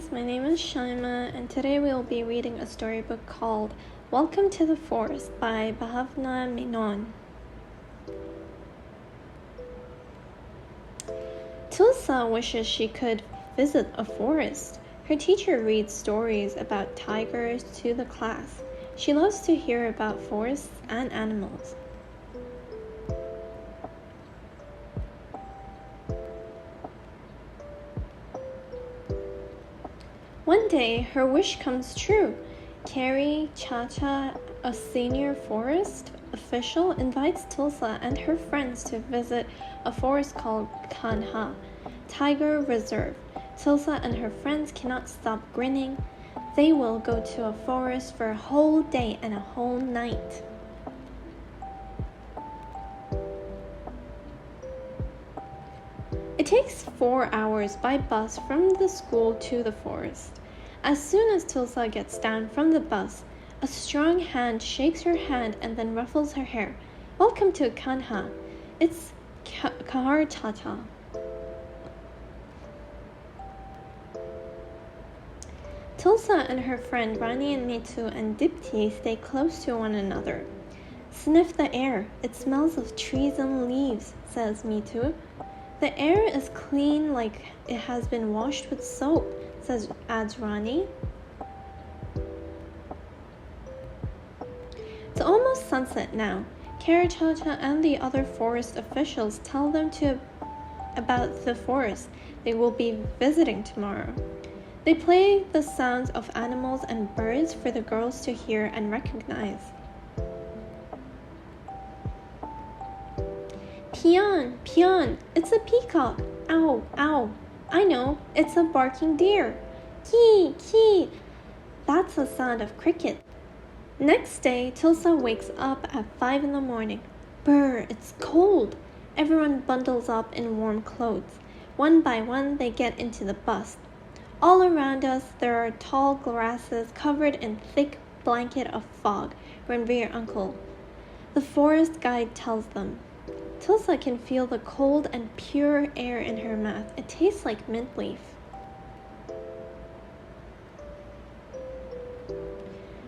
guys, my name is Shaima and today we will be reading a storybook called Welcome to the Forest by Bhavna Menon. Tulsa wishes she could visit a forest. Her teacher reads stories about tigers to the class. She loves to hear about forests and animals. One day, her wish comes true. Carrie Chacha, a senior forest official, invites Tulsa and her friends to visit a forest called Kanha Tiger Reserve. Tulsa and her friends cannot stop grinning. They will go to a forest for a whole day and a whole night. It takes 4 hours by bus from the school to the forest. As soon as Tulsa gets down from the bus, a strong hand shakes her hand and then ruffles her hair. Welcome to Kanha. It's Kahar Tata. Tulsa and her friend Rani and Mitu and Dipti stay close to one another. Sniff the air. It smells of trees and leaves, says Mitu. The air is clean like it has been washed with soap, adds Rani. It's almost sunset now. Karachacha and the other forest officials tell them about the forest they will be visiting tomorrow. They play the sounds of animals and birds for the girls to hear and recognize. Pion, pion, it's a peacock. Ow, ow. I know, it's a barking deer. Kee, kee. That's the sound of cricket. Next day, Tulsa wakes up at 5 in the morning. Brr, it's cold. Everyone bundles up in warm clothes. One by one, they get into the bus. All around us, there are tall grasses covered in thick blanket of fog, Ranveer uncle. The forest guide tells them. Tulsa can feel the cold and pure air in her mouth. It tastes like mint leaf.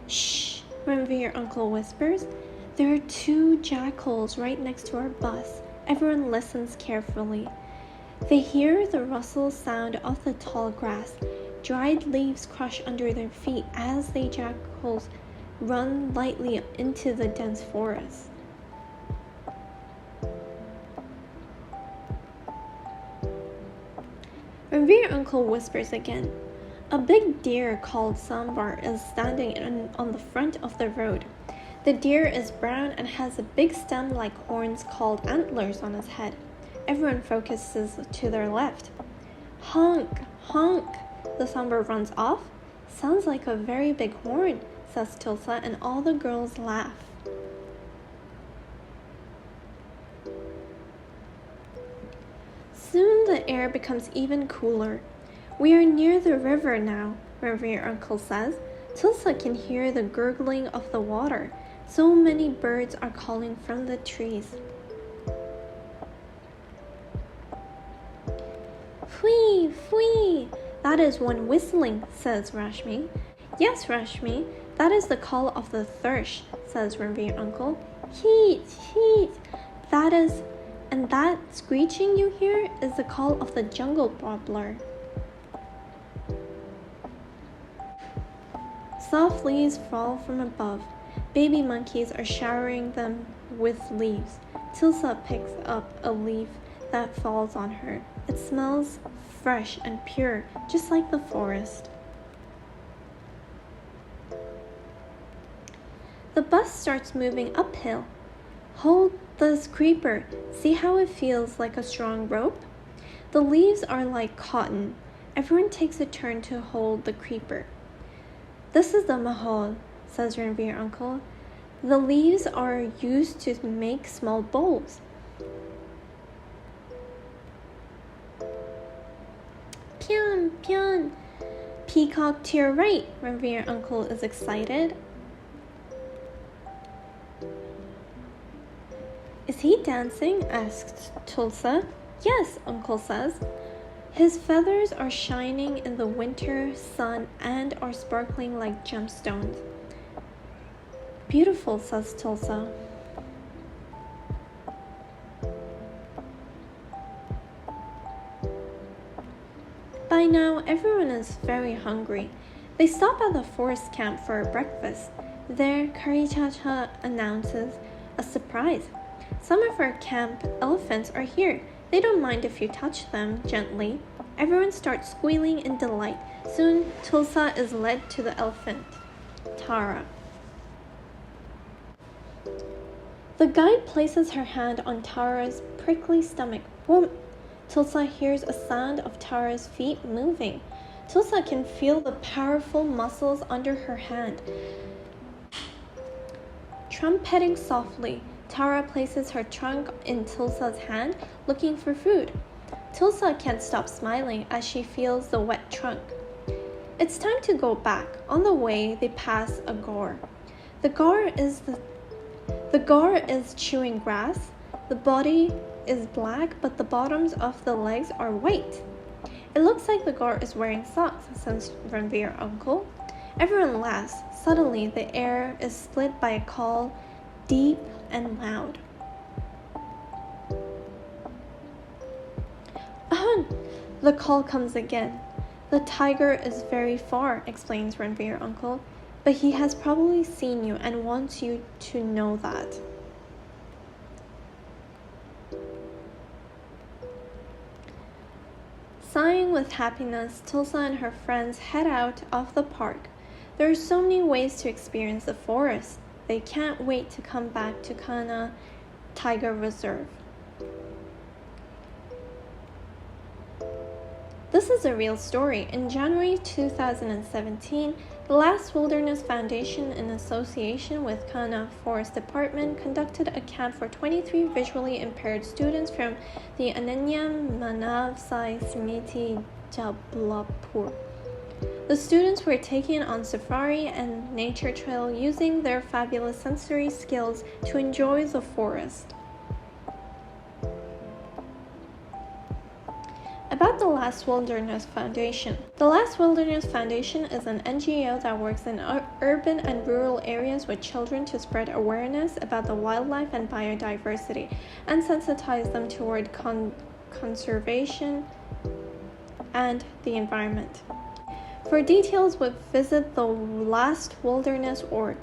Shh, Ranveer uncle whispers. There are 2 jackals right next to our bus. Everyone listens carefully. They hear the rustle sound of the tall grass. Dried leaves crush under their feet as the jackals run lightly into the dense forest. Ranveer uncle whispers again. A big deer called Sambar is standing on the front of the road. The deer is brown and has a big stem like horns called antlers on his head. Everyone focuses to their left. Honk, honk. The Sambar runs off. Sounds like a very big horn, says Tulsa, and all the girls laugh. Soon the air becomes even cooler. We are near the river now, Ranveer uncle says. Tulsa can hear the gurgling of the water. So many birds are calling from the trees. Fwee, fwee. That is one whistling, says Rashmi. Yes, Rashmi, that is the call of the thrush, says Ranveer uncle. Heat, heat. And that screeching you hear is the call of the jungle warbler. Soft leaves fall from above. Baby monkeys are showering them with leaves. Tulsa picks up a leaf that falls on her. It smells fresh and pure, just like the forest. The bus starts moving uphill. Hold this creeper. See how it feels like a strong rope? The leaves are like cotton. Everyone takes a turn to hold the creeper. This is the mahal, says Ranveer uncle. The leaves are used to make small bowls. Pion, pion. Peacock to your right, Ranveer uncle is excited. Is he dancing? asks Tulsa. Yes, uncle says. His feathers are shining in the winter sun and are sparkling like gemstones. Beautiful, says Tulsa. By now, everyone is very hungry. They stop at the forest camp for breakfast. There, Kavita announces a surprise. Some of our camp elephants are here. They don't mind if you touch them gently. Everyone starts squealing in delight. Soon, Tulsa is led to the elephant, Tara. The guide places her hand on Tara's prickly stomach. Whoa! Tulsa hears a sound of Tara's feet moving. Tulsa can feel the powerful muscles under her hand. Trumpeting softly, Tara places her trunk in Tulsa's hand, looking for food. Tulsa can't stop smiling as she feels the wet trunk. It's time to go back. On the way, they pass a gaur. The gaur is chewing grass. The body is black, but the bottoms of the legs are white. It looks like the gaur is wearing socks, says Ranveer uncle. Everyone laughs. Suddenly, the air is split by a call, deep and loud. Ahun! The call comes again. The tiger is very far, explains Ranveer uncle, but he has probably seen you and wants you to know that. Sighing with happiness, Tulsa and her friends head out of the park. There are so many ways to experience the forest. They can't wait to come back to Kanha Tiger Reserve. This is a real story. In January 2017, the Last Wilderness Foundation, in association with Kanha Forest Department, conducted a camp for 23 visually impaired students from the Ananya Manav Sai Samiti, Jabalpur. The students were taken on safari and nature trail using their fabulous sensory skills to enjoy the forest. About the Last Wilderness Foundation. The Last Wilderness Foundation is an NGO that works in urban and rural areas with children to spread awareness about the wildlife and biodiversity and sensitize them toward conservation and the environment. For details, visit the lastwilderness.org.